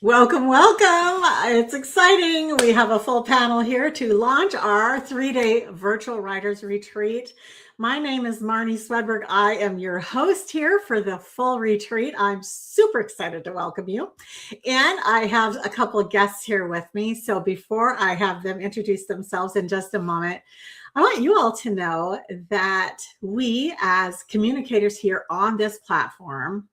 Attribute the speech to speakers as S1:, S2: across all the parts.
S1: Welcome, welcome. It's exciting. We have a full panel here to launch our 3-day virtual writers retreat. My name is Marnie Swedberg. I am your host here for the full retreat. I'm super excited to welcome you. And I have a couple of guests here with me. So before I have them introduce themselves in just a moment, I want you all to know that we, as communicators here on this platform,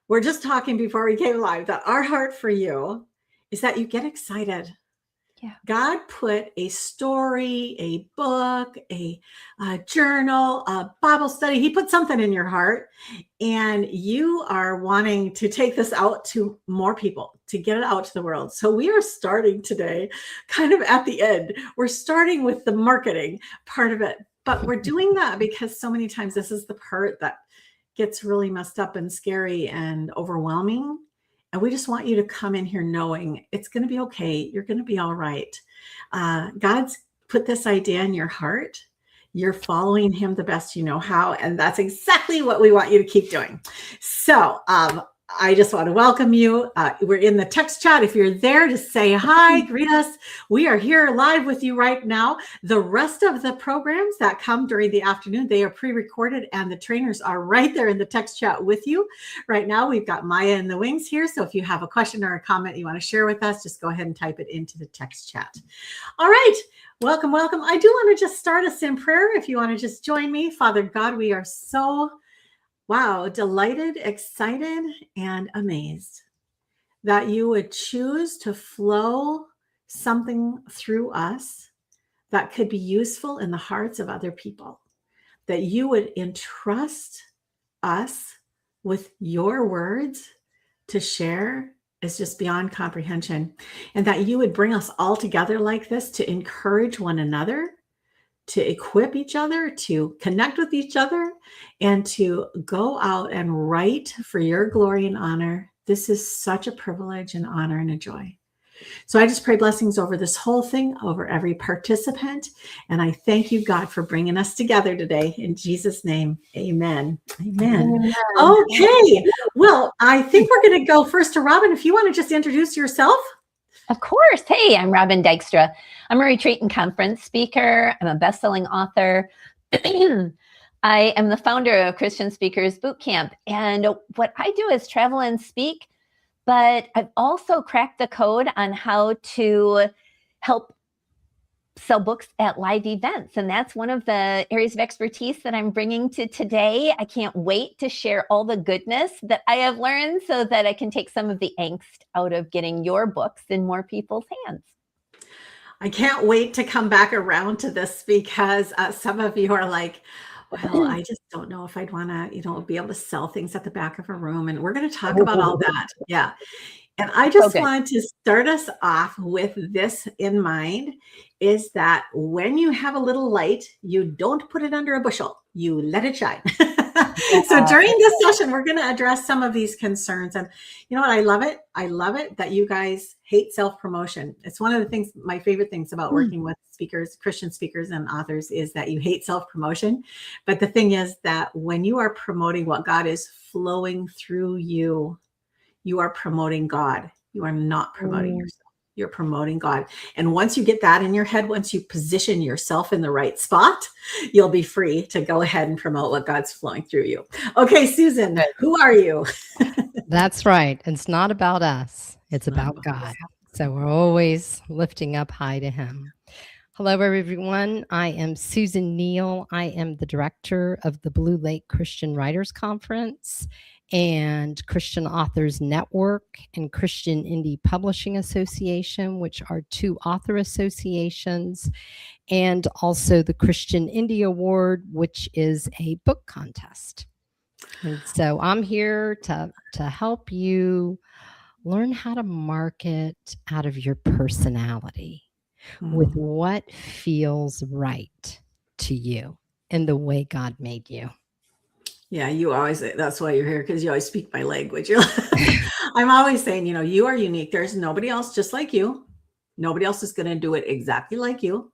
S1: we're just talking before we came live that our heart for you is that you get excited.
S2: Yeah.
S1: God put a story, a book, a journal, a Bible study. He put something in your heart, and you are wanting to take this out to more people, to get it out to the world. So we are starting today kind of at the end. We're starting with the marketing part of it, but we're doing that because so many times this is the part that gets really messed up and scary and overwhelming. And we just want you to come in here knowing it's going to be okay. You're going to be all right. God's put this idea in your heart. You're following him the best you know how. And that's exactly what we want you to keep doing. So I just want to welcome you. We're in the text chat. If you're there to say hi, greet us. We are here live with you right now. The rest of the programs that come during the afternoon, they are pre-recorded and the trainers are right there in the text chat with you. Right now, we've got Maya in the wings here. So if you have a question or a comment you want to share with us, just go ahead and type it into the text chat. All right. Welcome, welcome. I do want to just start us in prayer. If you want to just join me. Father God, we are so delighted, excited, and amazed that you would choose to flow something through us that could be useful in the hearts of other people, that you would entrust us with your words to share is just beyond comprehension, and that you would bring us all together like this to encourage one another, to equip each other, to connect with each other, and to go out and write for your glory and honor. This is such a privilege and honor and a joy. So I just pray blessings over this whole thing, over every participant. And I thank you, God, for bringing us together today. In Jesus' name, amen. Amen. Okay. Well, I think we're going to go first to Robyn. If you want to just introduce yourself.
S2: Of course. Hey, I'm Robyn Dykstra. I'm a retreat and conference speaker. I'm a best-selling author. I am the founder of Christian Speakers Bootcamp. And what I do is travel and speak, but I've also cracked the code on how to help sell books at live events. And that's one of the areas of expertise that I'm bringing to today. I can't wait to share all the goodness that I have learned so that I can take some of the angst out of getting your books in more people's hands.
S1: I can't wait to come back around to this because some of you are like, well, I just don't know if I'd want to, be able to sell things at the back of a room. And we're going to talk about all that. Yeah. And I just wanted to start us off with this in mind, is that when you have a little light, you don't put it under a bushel, you let it shine. So during this session, we're going to address some of these concerns. And you know what? I love it. I love it that you guys hate self-promotion. It's one of the things, my favorite things about working with speakers, Christian speakers and authors, is that you hate self-promotion. But the thing is that when you are promoting what God is flowing through you, you are promoting God. You are not promoting yourself. You're promoting God. And once you get that in your head, once you position yourself in the right spot, you'll be free to go ahead and promote what God's flowing through you. Okay, Susan, who are you?
S3: That's right. It's not about us. It's about God. So we're always lifting up high to him. Hello, everyone. I am Susan Neal. I am the director of the Blue Lake Christian Writers Conference and Christian Authors Network and Christian Indie Publishing Association, which are two author associations, and also the Christian Indie Award, which is a book contest. And so I'm here to help you learn how to market out of your personality with what feels right to you and the way God made you.
S1: Yeah, you always, that's why you're here, because you always speak my language. I'm always saying, you are unique. There's nobody else just like you. Nobody else is going to do it exactly like you.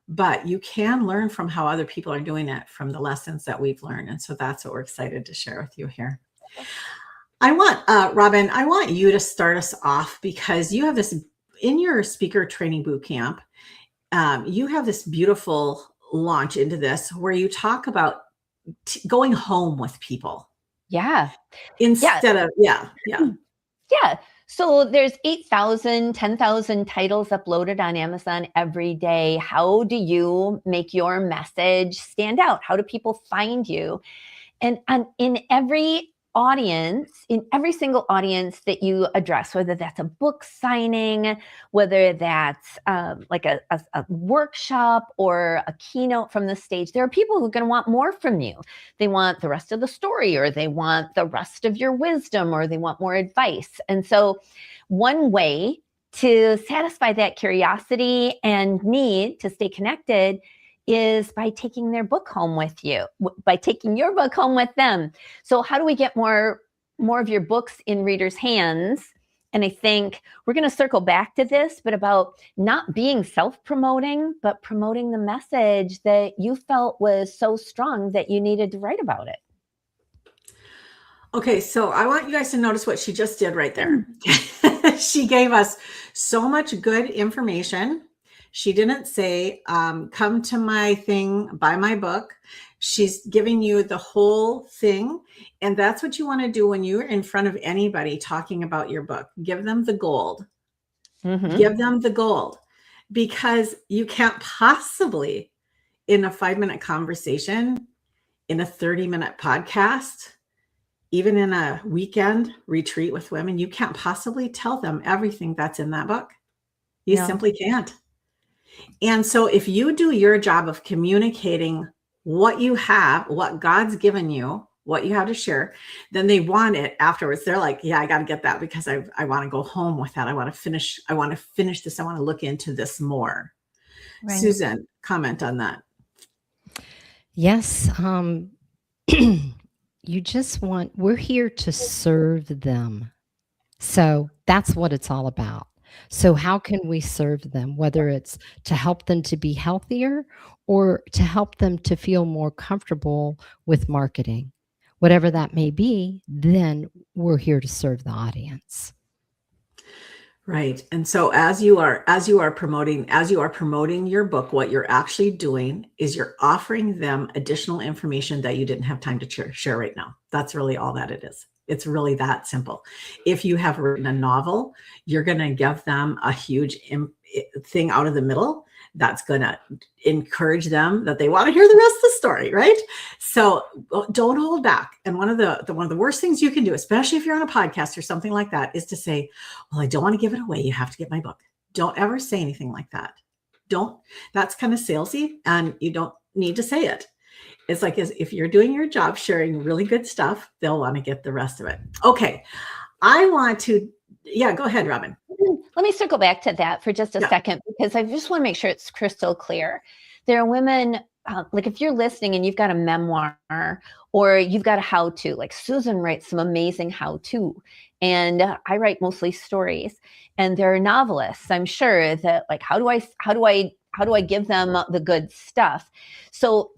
S1: But you can learn from how other people are doing it, from the lessons that we've learned. And so that's what we're excited to share with you here. Robyn, I want you to start us off because you have this in your speaker training boot camp. You have this beautiful launch into this where you talk about going home with people
S2: Yeah.
S1: instead of, yeah.
S2: Yeah. So there's 8,000, 10,000 titles uploaded on Amazon every day. How do you make your message stand out? How do people find you? And in every audience, in every single audience that you address, whether that's a book signing, whether that's like a workshop or a keynote from the stage, there are people who are going to want more from you. They want the rest of the story, or they want the rest of your wisdom, or they want more advice. And so one way to satisfy that curiosity and need to stay connected is by taking their book home with you, by taking your book home with them. So how do we get more of your books in readers' hands? And I think we're going to circle back to this, but about not being self-promoting, but promoting the message that you felt was so strong that you needed to write about it.
S1: Okay, so I want you guys to notice what she just did right there. She gave us so much good information. She didn't say, come to my thing, buy my book. She's giving you the whole thing. And that's what you want to do when you're in front of anybody talking about your book. Give them the gold.
S2: Mm-hmm.
S1: Give them the gold, because you can't possibly, in a 5-minute conversation, in a 30-minute podcast, even in a weekend retreat with women, you can't possibly tell them everything that's in that book. You simply can't. And so if you do your job of communicating what you have, what God's given you, what you have to share, then they want it afterwards. They're like, yeah, I got to get that because I want to go home with that. I want to finish this. I want to look into this more. Right. Susan, comment on that.
S3: Yes. We're here to serve them. So that's what it's all about. So how can we serve them, whether it's to help them to be healthier or to help them to feel more comfortable with marketing, whatever that may be, then we're here to serve the audience.
S1: Right. And so as you are promoting your book, what you're actually doing is you're offering them additional information that you didn't have time to share right now. That's really all that it is. It's really that simple. If you have written a novel, you're going to give them a huge thing out of the middle that's going to encourage them that they want to hear the rest of the story, right? So don't hold back. And one of the worst things you can do, especially if you're on a podcast or something like that, is to say, well, I don't want to give it away. You have to get my book. Don't ever say anything like that. That's kind of salesy, and you don't need to say it. It's like, if you're doing your job, sharing really good stuff, they'll want to get the rest of it. Okay. Go ahead, Robyn.
S2: Let me circle back to that for just a second, because I just want to make sure it's crystal clear. There are women, like if you're listening and you've got a memoir or you've got a how-to, like Susan writes some amazing how-to, and I write mostly stories. And there are novelists, I'm sure, that like, how do I give them the good stuff? So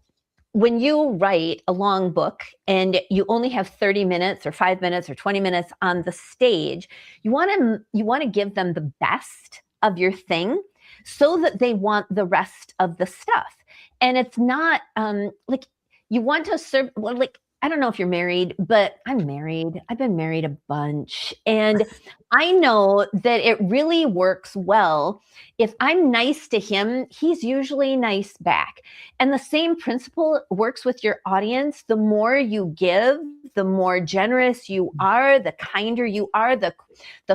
S2: when you write a long book and you only have 30 minutes or 5 minutes or 20 minutes on the stage, you want to give them the best of your thing so that they want the rest of the stuff. And it's not like you want to serve, like, I don't know if you're married, but I'm married. I've been married a bunch. And I know that it really works well. If I'm nice to him, he's usually nice back. And the same principle works with your audience. The more you give, the more generous you are, the kinder you are, the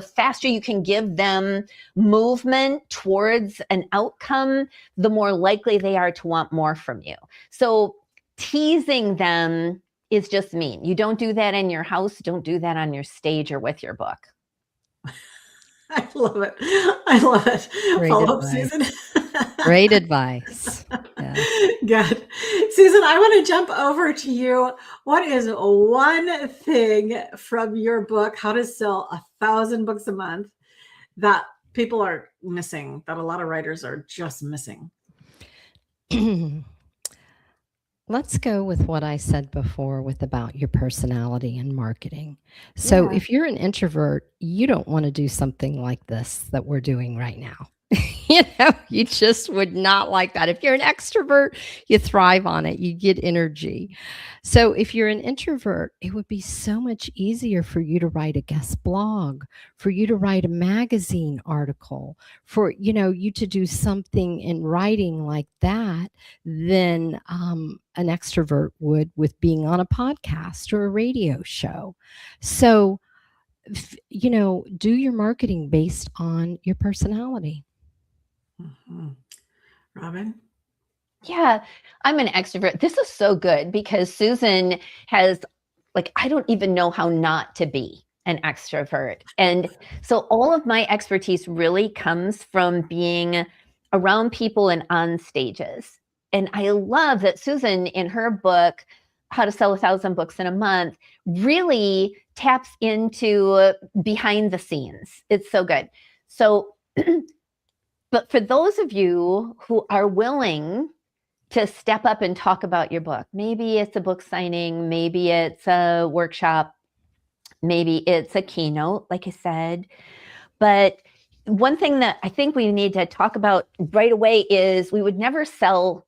S2: faster you can give them movement towards an outcome, the more likely they are to want more from you. So teasing them is just mean. You don't do that in your house. Don't do that on your stage or with your book.
S1: I love it. I love it.
S3: Great
S1: Follow
S3: advice.
S1: up, Susan.
S3: Great advice. Yeah.
S1: Good. Susan, I want to jump over to you. What is one thing from your book, How to Sell 1,000 Books a Month, that people are missing, that a lot of writers are just missing?
S3: let's go with what I said before with about your personality and marketing. So
S2: Yeah.
S3: if you're an introvert, you don't want to do something like this that we're doing right now. You just would not like that. If you're an extrovert, you thrive on it. You get energy. So if you're an introvert, it would be so much easier for you to write a guest blog, for you to write a magazine article, for you to do something in writing like that than an extrovert would with being on a podcast or a radio show. So, do your marketing based on your personality.
S1: Robyn?
S2: Yeah, I'm an extrovert. This is so good because Susan has, I don't even know how not to be an extrovert. And so all of my expertise really comes from being around people and on stages. And I love that Susan, in her book, How to Sell 1,000 Books in a Month, really taps into behind the scenes. It's so good. So, but for those of you who are willing to step up and talk about your book, maybe it's a book signing, maybe it's a workshop, maybe it's a keynote, like I said. But one thing that I think we need to talk about right away is we would never sell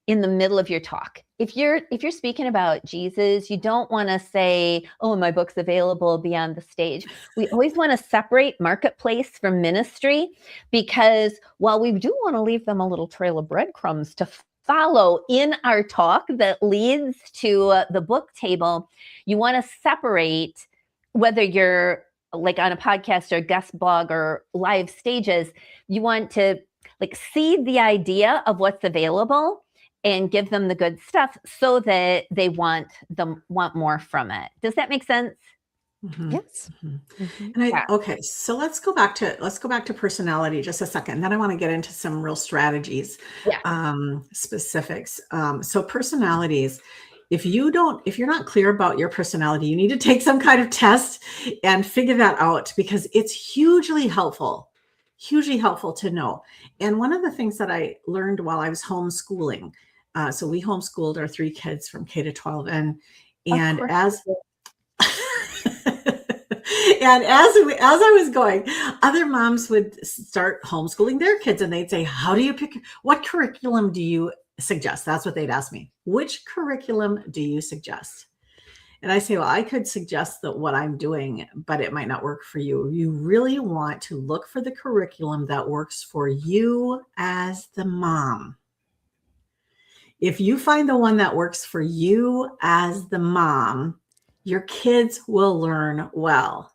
S2: in the middle of your talk. If you're speaking about Jesus, you don't want to say, "Oh, my book's available beyond the stage." We always want to separate marketplace from ministry, because while we do want to leave them a little trail of breadcrumbs to follow in our talk that leads to the book table, you want to separate, whether you're on a podcast or guest blog or live stages, you want to seed the idea of what's available and give them the good stuff so that they want more from it. Does that make sense?
S1: Mm-hmm.
S3: Yes.
S1: Mm-hmm. And okay, so let's go back to personality just a second. Then I want to get into some real strategies, specifics. So personalities, if you're not clear about your personality, you need to take some kind of test and figure that out, because it's hugely helpful to know. And one of the things that I learned while I was homeschooling, so we homeschooled our 3 kids from K to 12, and as and as I was going, other moms would start homeschooling their kids, and they'd say, "How do you pick? What curriculum do you suggest?" That's what they'd ask me. "Which curriculum do you suggest?" And I say, "Well, I could suggest that what I'm doing, but it might not work for you. You really want to look for the curriculum that works for you as the mom. If you find the one that works for you as the mom, your kids will learn well.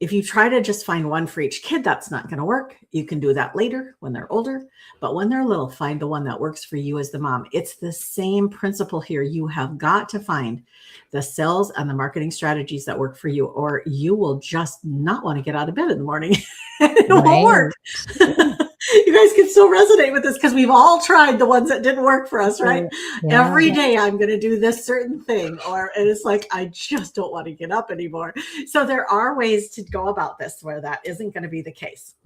S1: If you try to just find one for each kid, that's not going to work. You can do that later when they're older, but when they're little, find the one that works for you as the mom." It's the same principle here. You have got to find the sales and the marketing strategies that work for you, or you will just not want to get out of bed in the morning. It won't work. You guys can still resonate with this, because we've all tried the ones that didn't work for us, right?
S3: Yeah.
S1: Every day I'm going to do this certain thing, and it's like, I just don't want to get up anymore. So there are ways to go about this where that isn't going to be the case.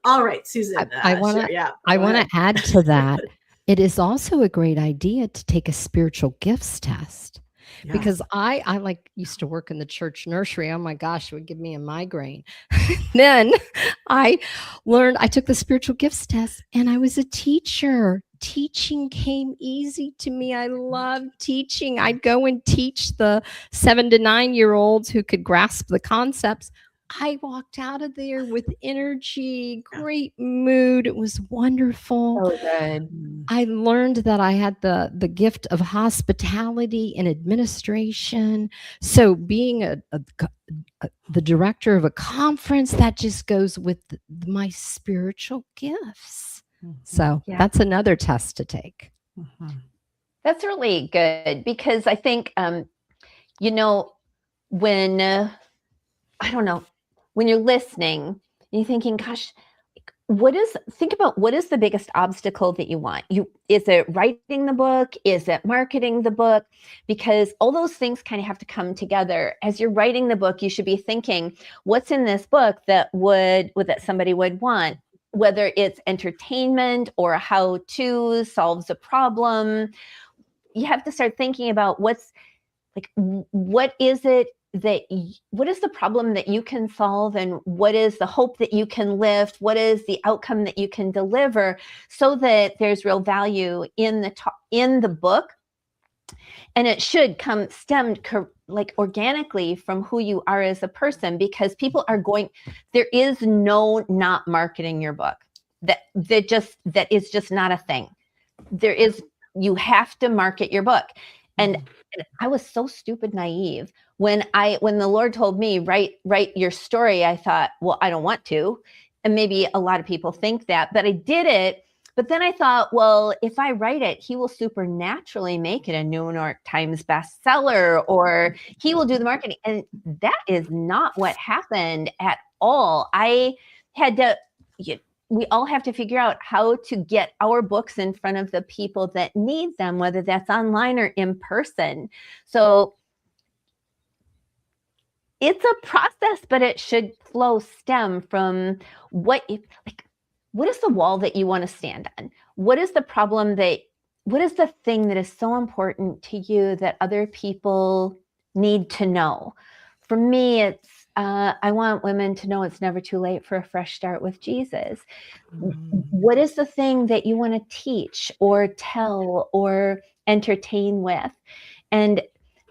S1: All right, Susan.
S3: I want to add to that. It is also a great idea to take a spiritual gifts test. Yes. Because I used to work in the church nursery. Oh my gosh, it would give me a migraine. Then I took the spiritual gifts test, and I was a teacher. Teaching came easy to me. I loved teaching. I'd go and teach the 7 to 9-year-olds who could grasp the concepts. I walked out of there with energy, great mood. It was wonderful.
S2: So good.
S3: I learned that I had the gift of hospitality and administration. So being the director of a conference, that just goes with my spiritual gifts. So that's another test to take.
S2: That's really good, because I think, when you're listening and you're thinking, gosh, think about what is the biggest obstacle that you want? Is it writing the book? Is it marketing the book? Because all those things kind of have to come together. As you're writing the book, you should be thinking, what's in this book that somebody would want? Whether it's entertainment or a how-to solves a problem, you have to start thinking about what is it what is the problem that you can solve, and what is the hope that you can lift? What is the outcome that you can deliver, so that there's real value in the book, and it should stemmed organically from who you are as a person, because people are there is no not marketing your book. That is just not a thing. You have to market your book. And I was so stupid naive when the Lord told me, write your story. I thought, well, I don't want to. And maybe a lot of people think that, but I did it. But then I thought, well, if I write it, he will supernaturally make it a New York Times bestseller, or he will do the marketing. And that is not what happened at all. I had to, we all have to figure out how to get our books in front of the people that need them, whether that's online or in person. So it's a process, but it should stem from what is the wall that you want to stand on? What is the problem what is the thing that is so important to you that other people need to know? For me, it's, I want women to know it's never too late for a fresh start with Jesus. What is the thing that you want to teach or tell or entertain with? And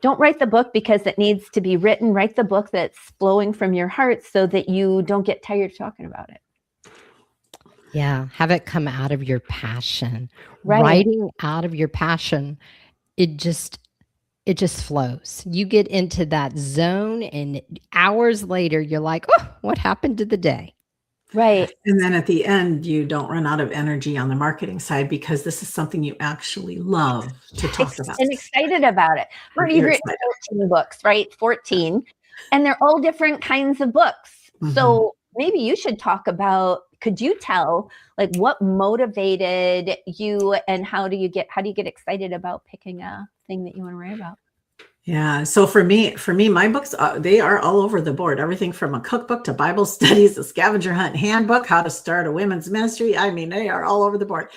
S2: don't write the book because it needs to be written. Write the book that's flowing from your heart, so that you don't get tired of talking about it.
S3: Yeah, have it come out of your passion.
S2: Right.
S3: Writing out of your passion, it just flows. You get into that zone, and hours later, you're like, oh, what happened to the day?
S2: Right.
S1: And then at the end, you don't run out of energy on the marketing side, because this is something you actually love to talk about.
S2: And excited about it. Marnie, you've written 14 books, right? 14. And they're all different kinds of books. Mm-hmm. So maybe you should talk about, could you tell what motivated you, and how do you get excited about picking a thing that you want to write about?
S1: Yeah. So for me, my books, they are all over the board. Everything from a cookbook to Bible studies, a scavenger hunt handbook, how to start a women's ministry. I mean, they are all over the board.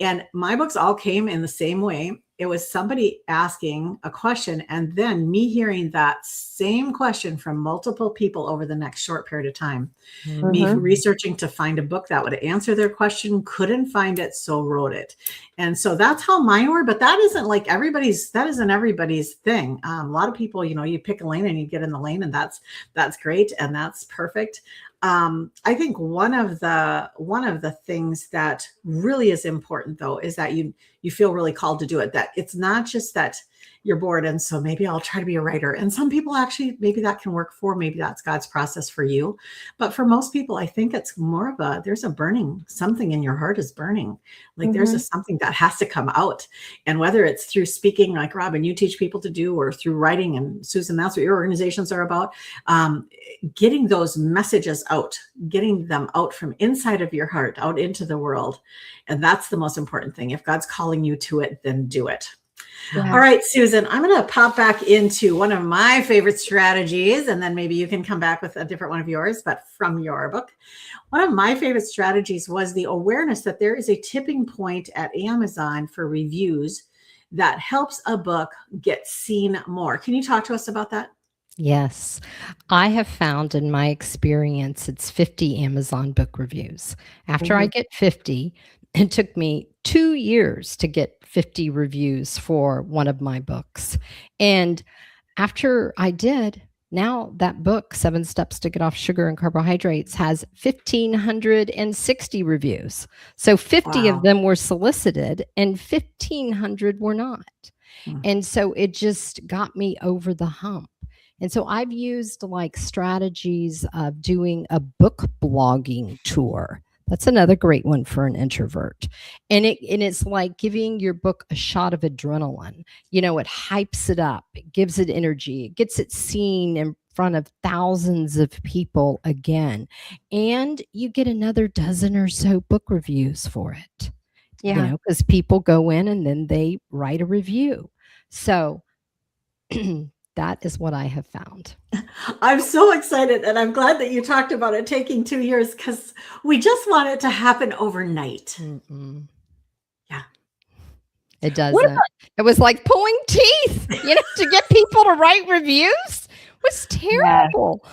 S1: And my books all came in the same way. It was somebody asking a question, and then me hearing that same question from multiple people over the next short period of time. Mm-hmm. Me researching to find a book that would answer their question, couldn't find it, so wrote it. And so that's how mine were, but that isn't everybody's thing. A lot of people, you pick a lane and you get in the lane, and that's great. And that's perfect. I think one of the things that really is important, though, is that you feel really called to do it, that it's not just that you're bored and so maybe I'll try to be a writer. And some people actually, maybe that can work maybe that's God's process for you. But for most people, I think it's more of there's a burning, something in your heart is burning. There's something that has to come out. And whether it's through speaking, like Robyn, you teach people to do, or through writing, and Susan, that's what your organizations are about, getting those messages out, getting them out from inside of your heart, out into the world. And that's the most important thing. If God's calling you to it, then do it. Yeah. All right, Susan, I'm going to pop back into one of my favorite strategies, and then maybe you can come back with a different one of yours, but from your book. One of my favorite strategies was the awareness that there is a tipping point at Amazon for reviews that helps a book get seen more. Can you talk to us about that?
S3: Yes. I have found in my experience, it's 50 Amazon book reviews. After I get 50, it took me 2 years to get 50 reviews for one of my books. And after I did, now that book, 7 Steps to Get Off Sugar and Carbohydrates, has 1,560 reviews. So 50 of them were solicited and 1,500 were not. And so it just got me over the hump. And so I've used strategies of doing a book blogging tour. That's another great one for an introvert. And it's like giving your book a shot of adrenaline. It hypes it up, it gives it energy, it gets it seen in front of thousands of people again. And you get another dozen or so book reviews for it. Yeah. Because people go in and then they write a review. So that is what I have found.
S1: I'm so excited, and I'm glad that you talked about it taking 2 years, because we just want it to happen overnight.
S3: Mm-mm.
S1: Yeah.
S3: It
S2: What
S3: doesn't. It was like pulling teeth, to get people to write reviews was terrible.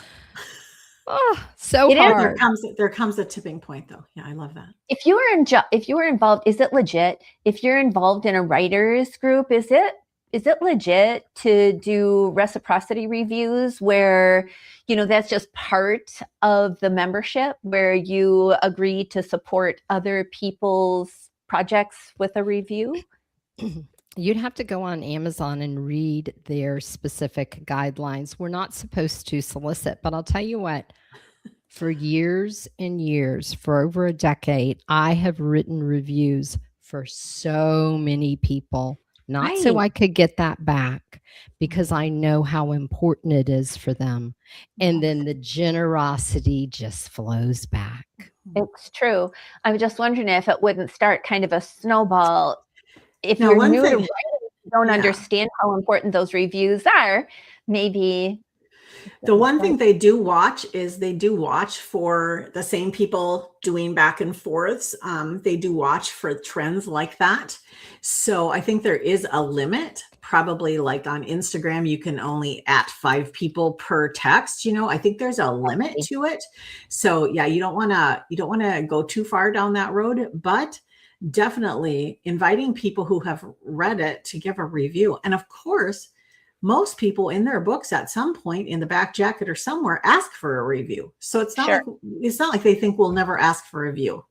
S3: Oh, so
S2: It is.
S3: hard.
S1: There comes a tipping point, though. Yeah, I love that.
S2: If you were involved, is it legit? If you're involved in a writers group, is it legit to do reciprocity reviews where, that's just part of the membership where you agree to support other people's projects with a review?
S3: You'd have to go on Amazon and read their specific guidelines. We're not supposed to solicit, but I'll tell you what, for years and years, for over a decade, I have written reviews for so many people, not so I could get that back, because I know how important it is for them. And then the generosity just flows back.
S2: It's true. I'm just wondering if it wouldn't start kind of a snowball. If
S1: Now,
S2: you're
S1: one
S2: new to
S1: thing-
S2: writing, you don't
S1: Yeah.
S2: understand how important those reviews are, maybe.
S1: The one thing they do watch for the same people doing back and forths. They do watch for trends like that. So I think there is a limit. Probably like on Instagram, you can only at 5 people per text. I think there's a limit to it. So yeah, you don't want to go too far down that road, but definitely inviting people who have read it to give a review. And of course, most people in their books at some point in the back jacket or somewhere ask for a review. So it's not like they think we'll never ask for a review.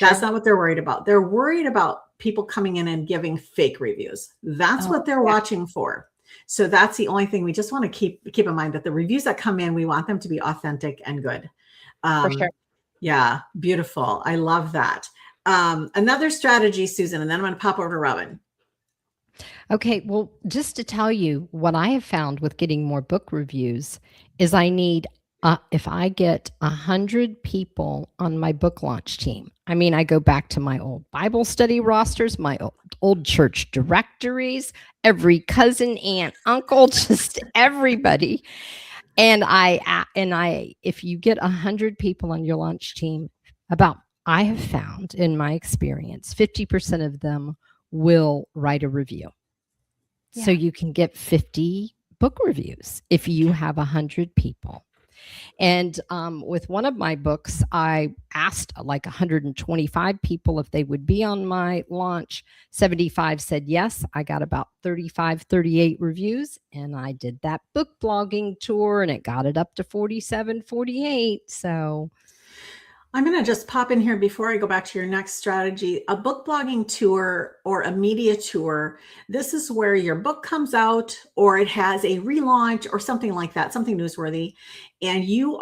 S1: That's not what they're worried about. They're worried about people coming in and giving fake reviews. That's what they're watching for. So that's the only thing we just want to keep in mind, that the reviews that come in, we want them to be authentic and good.
S2: For sure.
S1: Yeah, beautiful. I love that. Another strategy, Susan, and then I'm going to pop over to Robyn.
S3: Okay, well, just to tell you what I have found with getting more book reviews is I need, if I get 100 people on my book launch team, I go back to my old Bible study rosters, my old church directories, every cousin, aunt, uncle, just everybody. And if you get 100 people on your launch team, I have found in my experience, 50% of them will write a review. So you can get 50 book reviews if you have 100 people. And with one of my books, I asked like 125 people if they would be on my launch. 75 said yes. I got about 35, 38 reviews, and I did that book blogging tour, and it got it up to 47, 48. So
S1: I'm going to just pop in here before I go back to your next strategy. A book blogging tour or a media tour, this is where your book comes out or it has a relaunch or something like that, something newsworthy. And you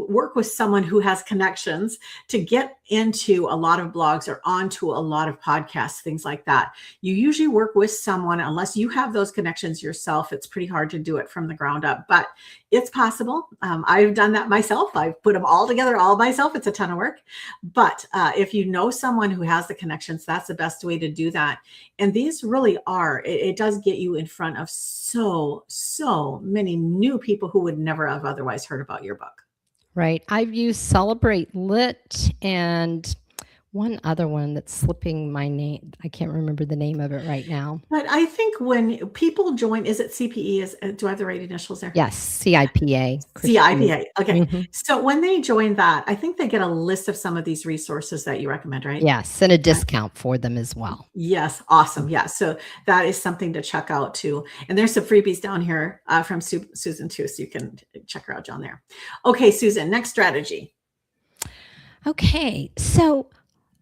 S1: work with someone who has connections to get into a lot of blogs or onto a lot of podcasts, things like that. You usually work with someone, unless you have those connections yourself. It's pretty hard to do it from the ground up, but it's possible. I've done that myself. I've put them all together all myself. It's a ton of work. But if you know someone who has the connections, that's the best way to do that. And these really are, it does get you in front of so many new people who would never have otherwise heard about your book.
S3: Right. I've used Celebrate Lit and one other one that's slipping my name. I can't remember the name of it right now.
S1: But I think when people join, is it CPE? Do I have the right initials there?
S3: Yes, CIPA.
S1: CIPA. Okay.
S3: Mm-hmm.
S1: So when they join that, I think they get a list of some of these resources that you recommend, right?
S3: Yes, and a discount for them as well.
S1: Yes. Awesome. Yeah. So that is something to check out too. And there's some freebies down here from Susan too. So you can check her out down there. Okay, Susan, next strategy.
S3: Okay. So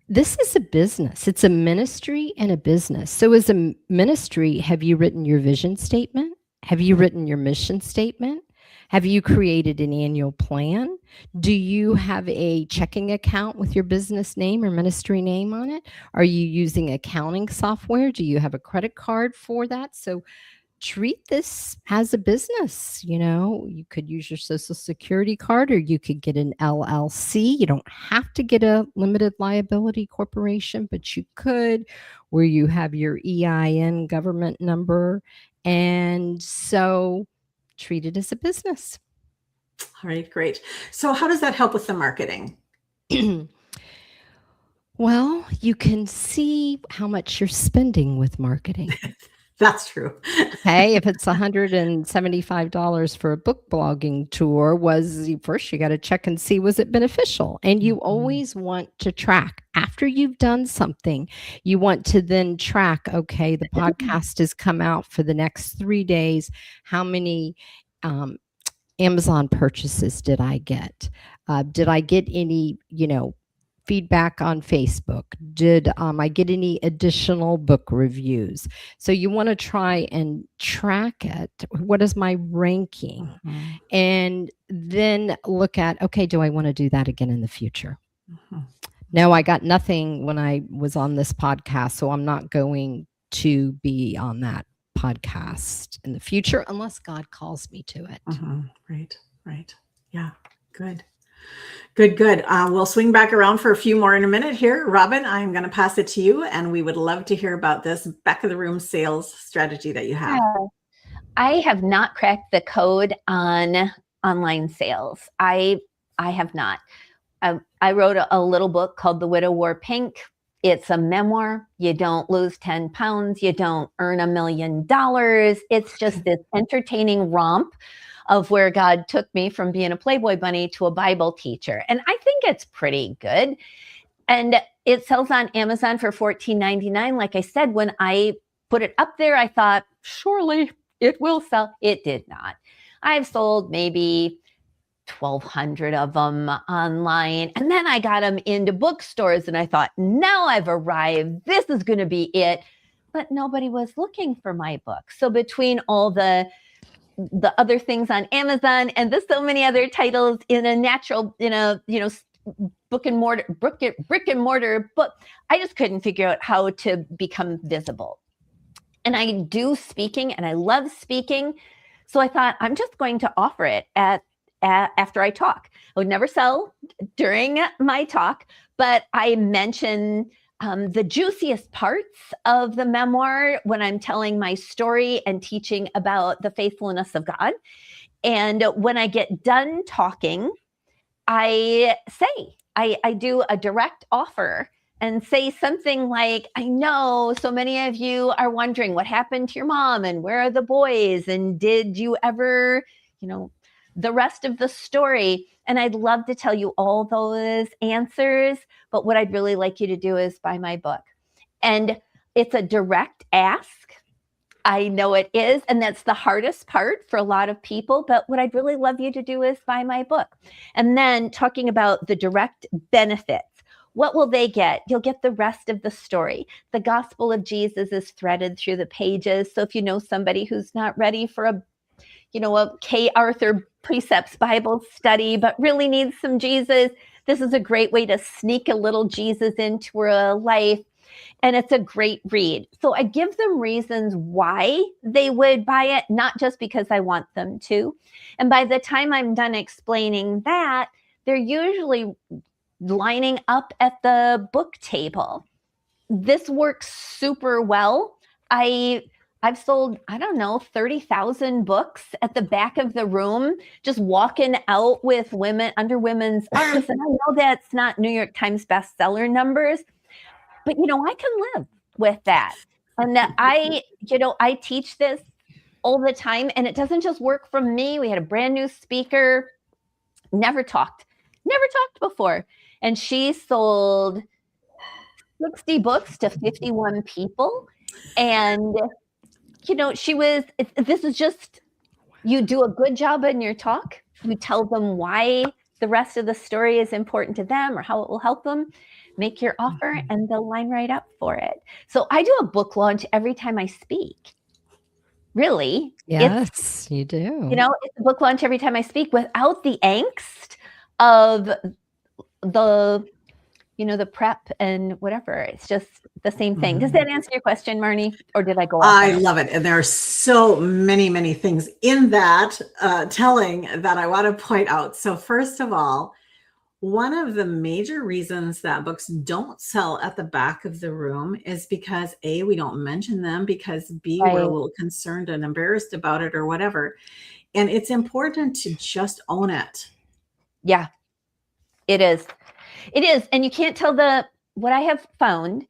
S3: this is a business. It's a ministry and a business. So as a ministry, have you written your vision statement? Have you written your mission statement? Have you created an annual plan? Do you have a checking account with your business name or ministry name on it? Are you using accounting software? Do you have a credit card for that? So treat this as a business. You could use your social security card, or you could get an LLC. You don't have to get a limited liability corporation, but you could, where you have your EIN government number. And so treat it as a business.
S1: All right, great. So how does that help with the marketing?
S3: Well, you can see how much you're spending with marketing.
S1: That's true.
S3: Okay, if it's $175 for a book blogging tour, first you got to check and see, was it beneficial? And you always want to track after you've done something. You want to then track, okay, the podcast has come out for the next 3 days. How many Amazon purchases did I get? Did I get any, feedback on Facebook? Did I get any additional book reviews? So you want to try and track it. What is my ranking? And then look at, okay, do I want to do that again in the future? No, I got nothing when I was on this podcast, so I'm not going to be on that podcast in the future unless God calls me to it.
S1: Right. Yeah, good. We'll swing back around for a few more in a minute here. Robyn, I'm going to pass it to you, and we would love to hear about this back of the room sales strategy that you have.
S2: I have not cracked the code on online sales. I have not. I wrote a little book called The Widow Wore Pink. It's a memoir. You don't lose 10 pounds. You don't earn $1 million. It's just this entertaining romp of where God took me from being a Playboy bunny to a Bible teacher. And I think it's pretty good. And it sells on Amazon for $14.99. Like I said, when I put it up there, I thought, surely it will sell. It did not. I've sold maybe 1,200 of them online. And then I got them into bookstores and I thought, now I've arrived. This is going to be it. But nobody was looking for my book. So between all the other things on Amazon and there's so many other titles in a natural, brick and mortar book, I just couldn't figure out how to become visible. And I do speaking and I love speaking. So I thought I'm just going to offer it after I talk. I would never sell during my talk, but I mention the juiciest parts of the memoir when I'm telling my story and teaching about the faithfulness of God. And when I get done talking, I do a direct offer and say something like, I know so many of you are wondering what happened to your mom and where are the boys? And did you ever, the rest of the story? And I'd love to tell you all those answers, but what I'd really like you to do is buy my book. And it's a direct ask. I know it is, and that's the hardest part for a lot of people, but what I'd really love you to do is buy my book. And then talking about the direct benefits. What will they get? You'll get the rest of the story. The gospel of Jesus is threaded through the pages. So if you know somebody who's not ready for a K. Arthur Precepts Bible study, but really needs some Jesus, this is a great way to sneak a little Jesus into her life. And it's a great read. So I give them reasons why they would buy it, not just because I want them to. And by the time I'm done explaining that, they're usually lining up at the book table. This works super well. I've sold, 30,000 books at the back of the room, just walking out with women under women's arms. And I know that's not New York Times bestseller numbers, but, I can live with that. And I teach this all the time, and it doesn't just work for me. We had a brand new speaker, never talked before. And she sold 60 books to 51 people. And this is just, you do a good job in your talk. You tell them why the rest of the story is important to them or how it will help them. Make your offer and they'll line right up for it. So I do a book launch every time I speak. Really?
S3: Yes, you do.
S2: It's a book launch every time I speak without the angst of the prep and whatever. It's just the same thing. Does that answer your question, Marnie? Or did I go off?
S1: I love it. And there are so many, many things in that telling that I want to point out. So first of all, one of the major reasons that books don't sell at the back of the room is because A, we don't mention them, because B, we're a little concerned and embarrassed about it or whatever. And it's important to just own it.
S2: Yeah, it is. It is. And you can't tell what I have found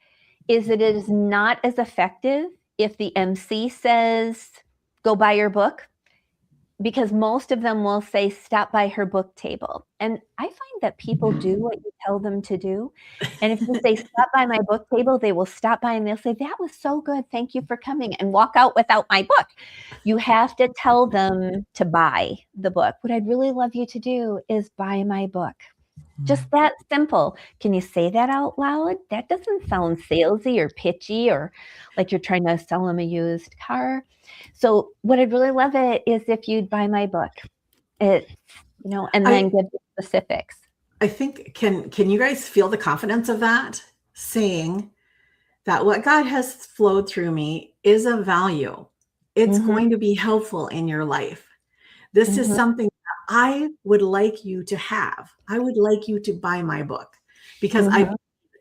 S2: is that it is not as effective if the MC says, go buy your book, because most of them will say, stop by her book table. And I find that people do what you tell them to do. And if you say, stop by my book table, they will stop by and they'll say, that was so good. Thank you for coming, and walk out without my book. You have to tell them to buy the book. What I'd really love you to do is buy my book. Just that simple. Can you say that out loud? That doesn't sound salesy or pitchy or like you're trying to sell them a used car. So what I'd really love it is if you'd buy my book. It's, and then give the specifics.
S1: I think, can you guys feel the confidence of that? Saying that what God has flowed through me is of value. It's going to be helpful in your life. This is something I would like you to have. I would like you to buy my book because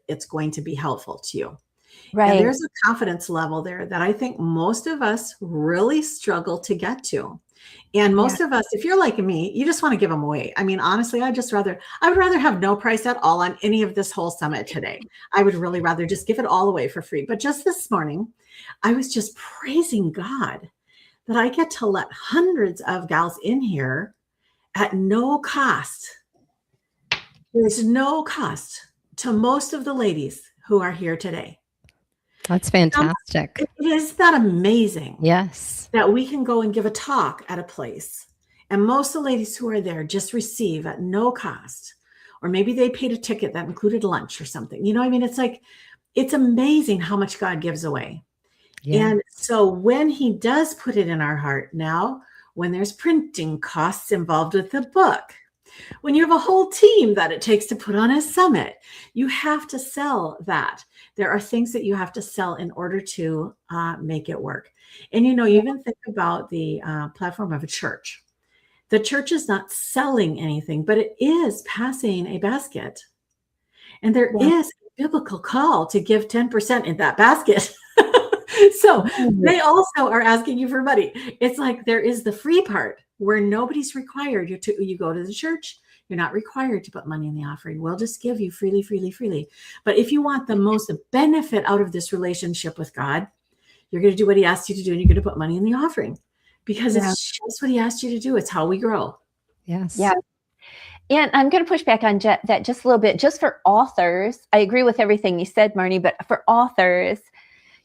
S1: it's going to be helpful to you. Right. And there's a confidence level there that I think most of us really struggle to get to. And most of us, if you're like me, you just want to give them away. I mean, honestly, I would rather have no price at all on any of this whole summit today. I would really rather just give it all away for free. But just this morning, I was just praising God that I get to let hundreds of gals in here at no cost. There's no cost to most of the ladies who are here today.
S3: That's fantastic.
S1: Isn't that amazing?
S3: Yes.
S1: That we can go and give a talk at a place, and most of the ladies who are there just receive at no cost, or maybe they paid a ticket that included lunch or something. I mean, it's amazing how much God gives away. Yeah. And so when he does put it in our heart now, when there's printing costs involved with the book, when you have a whole team that it takes to put on a summit, you have to sell that. There are things that you have to sell in order to make it work. And, you even think about the platform of a church. The church is not selling anything, but it is passing a basket. And there is a biblical call to give 10% in that basket. So they also are asking you for money. It's like there is the free part where nobody's required. You go to the church, you're not required to put money in the offering. We'll just give you freely, freely, freely. But if you want the most benefit out of this relationship with God, you're going to do what he asked you to do, and you're going to put money in the offering because it's just what he asked you to do. It's how we grow.
S3: Yes.
S2: Yeah. And I'm going to push back on that just a little bit. Just for authors, I agree with everything you said, Marnie, but for authors,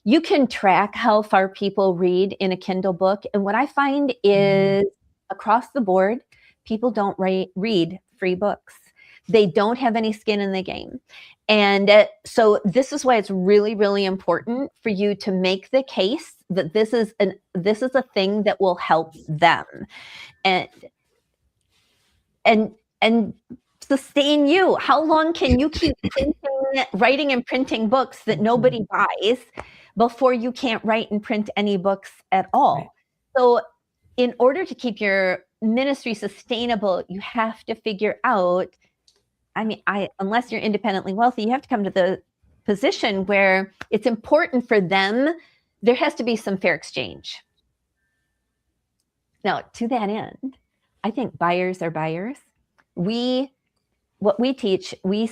S2: you can track how far people read in a Kindle book. And what I find is across the board, people don't read free books. They don't have any skin in the game. And so this is why it's really, really important for you to make the case that this is a thing that will help them and sustain you. How long can you keep writing and printing books that nobody buys before you can't write and print any books at all? Right. So in order to keep your ministry sustainable, you have to figure out, unless you're independently wealthy, you have to come to the position where it's important for them. There has to be some fair exchange. Now, to that end, I think buyers are buyers. What we teach, we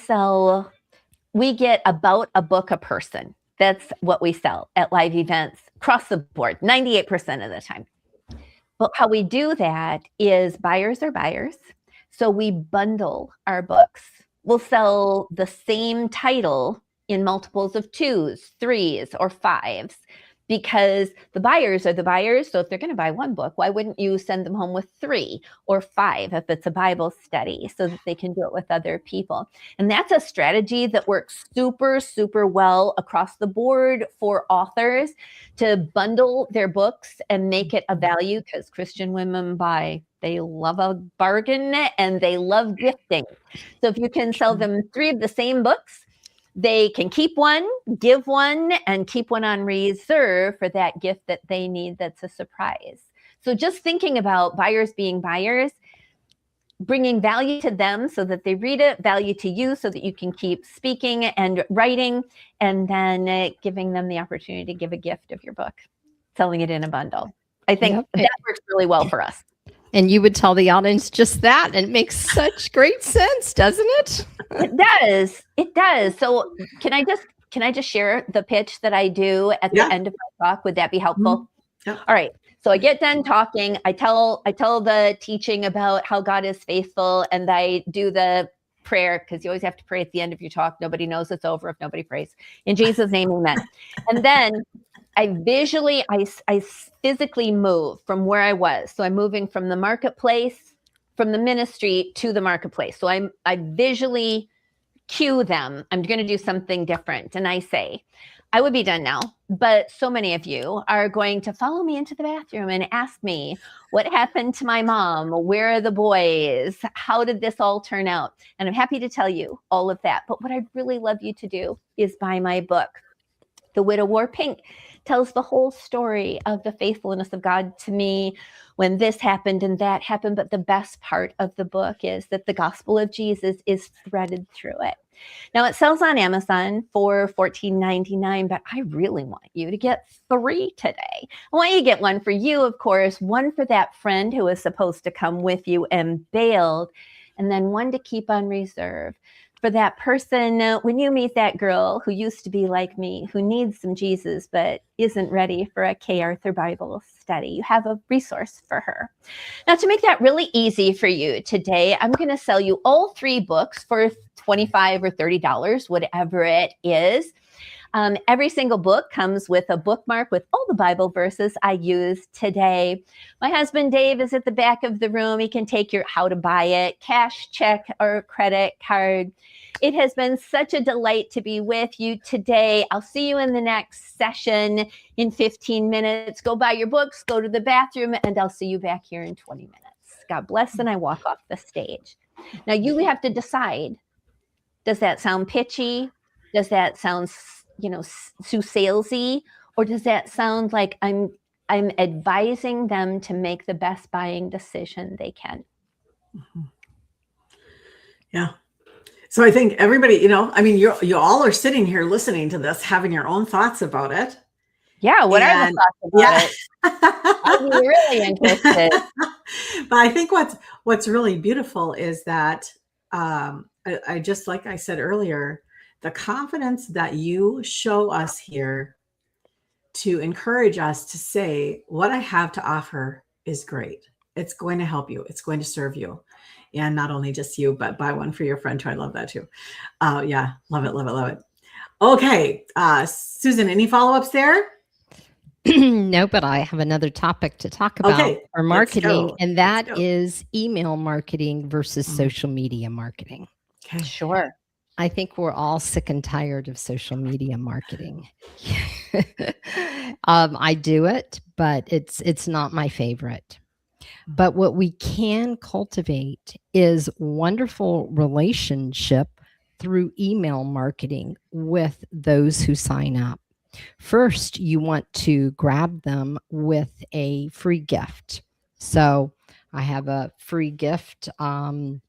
S2: get about a book a person. That's what we sell at live events across the board, 98% of the time. But how we do that is buyers are buyers. So we bundle our books. We'll sell the same title in multiples of 2s, 3s, or 5s, because the buyers are the buyers. So if they're going to buy one book, why wouldn't you send them home with 3 or 5 if it's a Bible study so that they can do it with other people? And that's a strategy that works super, super well across the board for authors to bundle their books and make it a value, because Christian women buy. They love a bargain and they love gifting. So if you can sell them 3 of the same books, they can keep one, give one, and keep one on reserve for that gift that they need that's a surprise. So just thinking about buyers being buyers, bringing value to them so that they read it, value to you so that you can keep speaking and writing, and then giving them the opportunity to give a gift of your book, selling it in a bundle. I think that works really well for us.
S3: And you would tell the audience just that. And it makes such great sense, doesn't it?
S2: It does. It does. So can I just share the pitch that I do at the end of my talk? Would that be helpful?
S1: Yeah.
S2: All right. So I get done talking. I tell the teaching about how God is faithful, and I do the prayer, because you always have to pray at the end of your talk. Nobody knows it's over if nobody prays. In Jesus' name, amen. And then I physically move from where I was. So I'm moving from the marketplace, from the ministry to the marketplace. So I visually cue them. I'm going to do something different. And I say, I would be done now, but so many of you are going to follow me into the bathroom and ask me, what happened to my mom? Where are the boys? How did this all turn out? And I'm happy to tell you all of that. But what I'd really love you to do is buy my book. The Widow Wore Pink tells the whole story of the faithfulness of God to me when this happened and that happened. But the best part of the book is that the gospel of Jesus is threaded through it. Now, it sells on Amazon for $14.99, but I really want you to get 3 today. I want you to get one for you, of course, one for that friend who was supposed to come with you and bailed, and then one to keep on reserve for that person when you meet that girl who used to be like me, who needs some Jesus but isn't ready for a K. Arthur Bible study. You have a resource for her. Now, to make that really easy for you today, I'm going to sell you all 3 books for $25 or $30, whatever it is. Every single book comes with a bookmark with all the Bible verses I use today. My husband, Dave, is at the back of the room. He can take your how to buy it, cash, check, or credit card. It has been such a delight to be with you today. I'll see you in the next session in 15 minutes. Go buy your books, go to the bathroom, and I'll see you back here in 20 minutes. God bless, and I walk off the stage. Now, you have to decide, does that sound pitchy? Does that sound too salesy, or does that sound like I'm advising them to make the best buying decision they can?
S1: Mm-hmm. Yeah. So I think everybody, you all are sitting here listening to this, having your own thoughts about it.
S2: Yeah. What are the thoughts about it? I'm really interested.
S1: But I think what's really beautiful is that I just, like I said earlier, the confidence that you show us here to encourage us to say, what I have to offer is great. It's going to help you. It's going to serve you. And not only just you, but buy one for your friend too. I love that too. Yeah, love it, love it, love it. Okay, Susan, any follow-ups there?
S3: No, but I have another topic to talk about for marketing, and that is email marketing versus social media marketing.
S1: Okay.
S2: Sure.
S3: I think we're all sick and tired of social media marketing. I do it, but it's not my favorite. But what we can cultivate is wonderful relationship through email marketing with those who sign up. First, you want to grab them with a free gift. So I have a free gift. I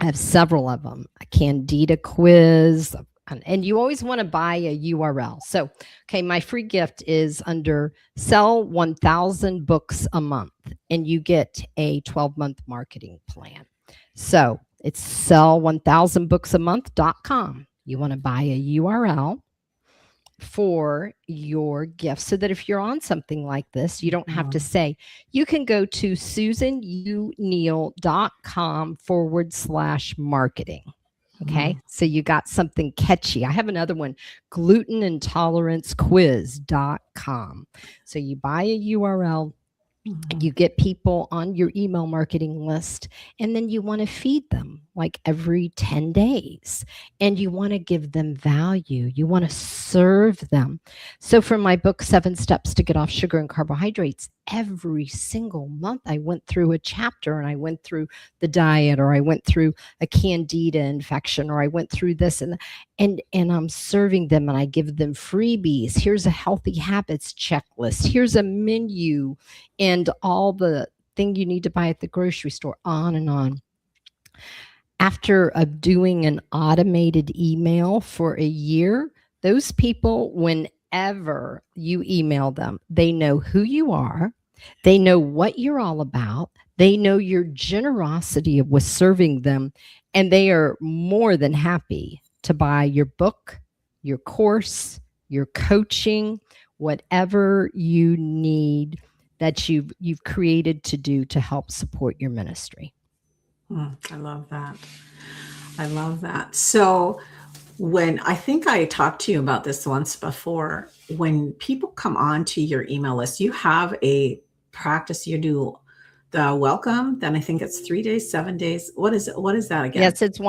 S3: have several of them, a Candida quiz, and you always want to buy a URL. So, okay, my free gift is under sell 1,000 books a month, and you get a 12-month marketing plan. So it's sell1000booksamonth.com. You want to buy a URL for your gift so that if you're on something like this, you don't have to say. You can go to susanuneal.com/marketing. Okay. So you got something catchy. I have another one, glutenintolerancequiz.com. So you buy a URL, you get people on your email marketing list, and then you want to feed them like every 10 days, and you want to give them value. You want to serve them. So for my book, 7 Steps to Get Off Sugar and Carbohydrates, every single month I went through a chapter, and I went through the diet, or I went through a candida infection, or I went through this, and I'm serving them, and I give them freebies. Here's a healthy habits checklist. Here's a menu, and all the thing you need to buy at the grocery store, on and on. After doing an automated email for a year, those people, whenever you email them, they know who you are. They know what you're all about. They know your generosity with serving them, and they are more than happy to buy your book, your course, your coaching, whatever you need that you've created to do to help support your ministry.
S1: I love that. I love that. So when I think I talked to you about this once before, when people come onto your email list, you have a practice. You do the welcome, then I think it's 3 days, 7 days. What is it? What is that again?
S3: Yes, it's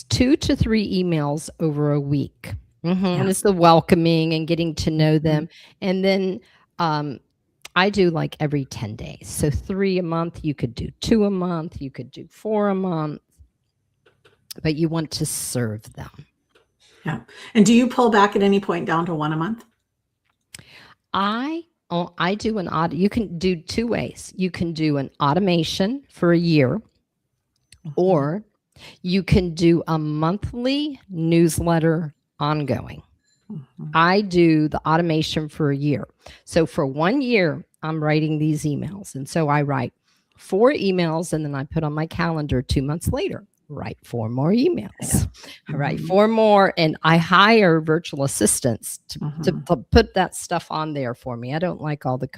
S3: 2 to 3 emails over a week. And it's the welcoming and getting to know them. And then I do like every 10 days. So 3 a month. You could do 2 a month. You could do 4 a month. But you want to serve them.
S1: Yeah. And do you pull back at any point down to 1 a month?
S3: I do an audit. You can do 2 ways. You can do an automation for a year, or you can do a monthly newsletter ongoing. I do the automation for a year. So for 1 year, I'm writing these emails. And so I write 4 emails, and then I put on my calendar 2 months later, write 4 more emails. I write 4 more, and I hire virtual assistants to put that stuff on there for me. I don't like all the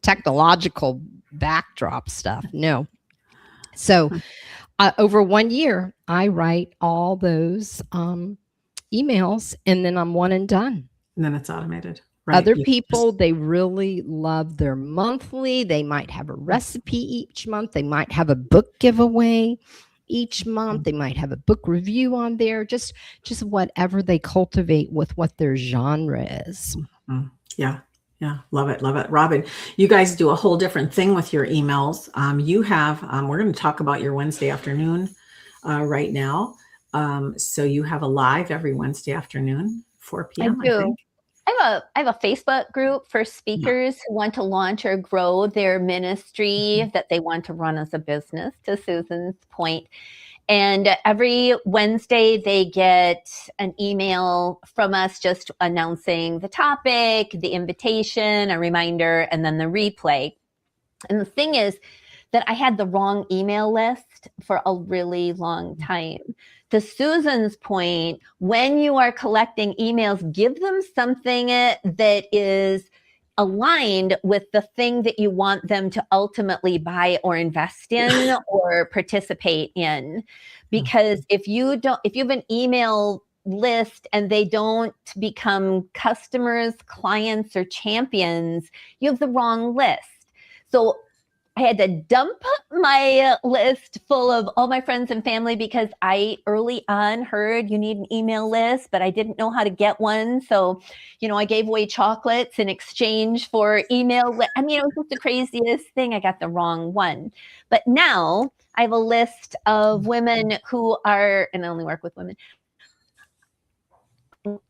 S3: technological backdrop stuff. No. So over 1 year, I write all those emails, and then I'm one and done.
S1: And then it's automated. Right.
S3: Other people, they really love their monthly. They might have a recipe each month. They might have a book giveaway each month. They might have a book review on there. Just whatever they cultivate with what their genre is.
S1: Yeah. Yeah. Love it. Love it. Robyn, you guys do a whole different thing with your emails. You have, we're going to talk about your Wednesday afternoon right now. So you have a live every Wednesday afternoon, 4 p.m.
S2: I do.
S1: I think.
S2: I have a Facebook group for speakers who want to launch or grow their ministry that they want to run as a business, to Susan's point. And every Wednesday, they get an email from us just announcing the topic, the invitation, a reminder, and then the replay. And the thing is that I had the wrong email list for a really long time. To Susan's point, when you are collecting emails, give them something that is aligned with the thing that you want them to ultimately buy or invest in or participate in. Because if you have an email list and they don't become customers, clients, or champions, you have the wrong list. So I had to dump my list full of all my friends and family because I early on heard you need an email list, but I didn't know how to get one. So, I gave away chocolates in exchange for email. I mean, it was just the craziest thing. I got the wrong one. But now I have a list of women who are, and I only work with women,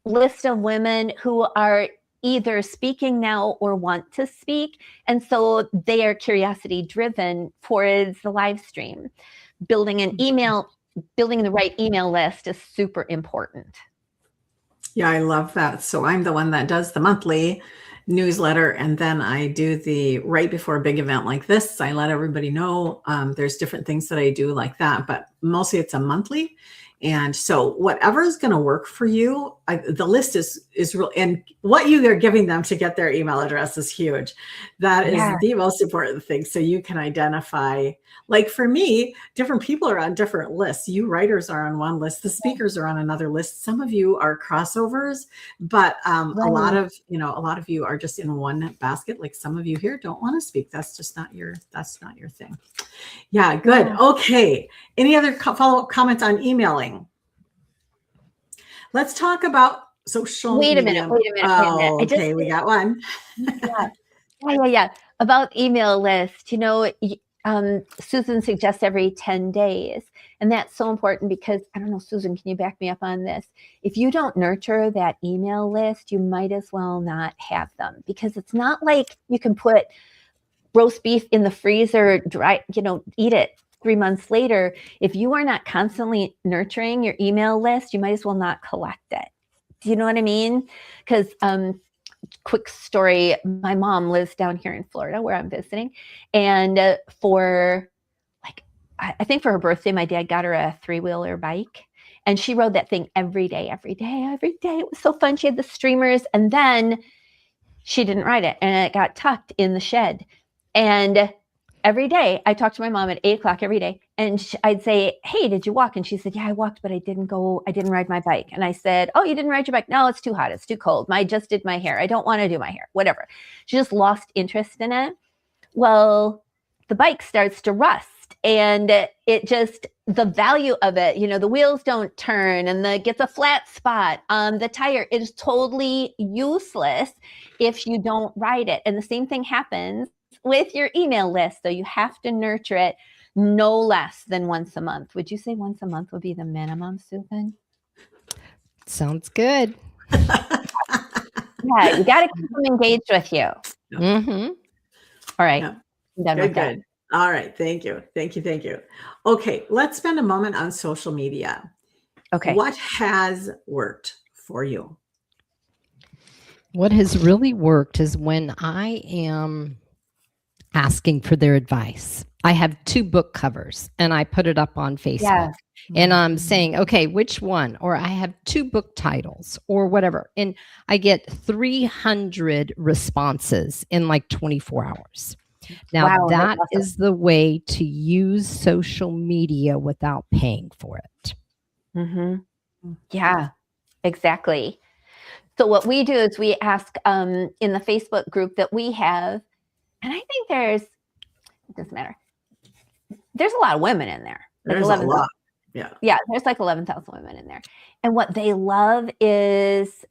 S2: list of women who are either speaking now or want to speak. And so they are curiosity driven towards the live stream. Building the right email list is super important.
S1: Yeah, I love that. So I'm the one that does the monthly newsletter, and then I do the right before a big event like this. I let everybody know there's different things that I do like that, but mostly it's a monthly. And so whatever is going to work for you, the list is real. And what you are giving them to get their email address is huge. That is the most important thing. So you can identify, like for me, different people are on different lists. You writers are on one list. The speakers are on another list. Some of you are crossovers, but a lot of you are just in one basket. Like some of you here don't want to speak. That's just not your thing. Yeah. Good. Yeah. Okay. Any other follow-up comments on emailing? Let's talk about social media.
S2: Wait a minute.
S1: Okay, we got one.
S2: Yeah. About email list, Susan suggests every 10 days. And that's so important because, I don't know, Susan, can you back me up on this? If you don't nurture that email list, you might as well not have them, because it's not like you can put roast beef in the freezer, dry, eat it 3 months later. If you are not constantly nurturing your email list, you might as well not collect it. Do you know what I mean? Because quick story. My mom lives down here in Florida where I'm visiting. And for like, I think for her birthday, my dad got her a 3-wheeler bike. And she rode that thing every day, every day, every day. It was so fun. She had the streamers. And then she didn't ride it. And it got tucked in the shed. And every day I talked to my mom at 8:00 every day. And I'd say, hey, did you walk? And she said, yeah, I walked, but I didn't ride my bike. And I said, oh, you didn't ride your bike? No, it's too hot. It's too cold. I just did my hair. I don't want to do my hair, whatever. She just lost interest in it. Well, the bike starts to rust and the value of it, the wheels don't turn and gets a flat spot on the tire. It is totally useless if you don't ride it. And the same thing happens with your email list. So you have to nurture it no less than once a month. Would you say once a month would be the minimum, Susan?
S3: Sounds good.
S2: Yeah, you got to keep them engaged with you.
S3: Mm-hmm.
S2: All right.
S1: Yeah.
S2: I'm done with that.
S1: Good. All right. Thank you. Thank you. Okay. Let's spend a moment on social media.
S2: Okay.
S1: What has worked for you?
S3: What has really worked is when I am asking for their advice. I have 2 book covers and I put it up on Facebook. Yeah. And I'm saying, okay, which one? Or I have 2 book titles or whatever. And I get 300 responses in like 24 hours. Now,
S2: wow,
S3: that
S2: awesome.
S3: is the way to use social media without paying for it.
S2: Mm-hmm. Yeah, exactly. So what we do is we ask in the Facebook group that we have, and I think it doesn't matter. There's a lot of women in there. Like
S1: there's 11, a lot. Yeah.
S2: Yeah, there's like 11,000 women in there. And what they love is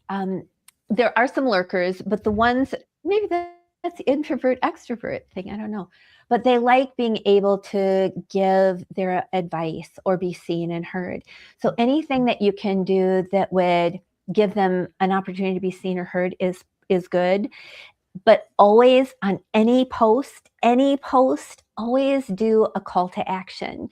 S2: there are some lurkers, but the ones, maybe that's the introvert extrovert thing. I don't know. But they like being able to give their advice or be seen and heard. So anything that you can do that would give them an opportunity to be seen or heard is good. But always on any post, always do a call to action.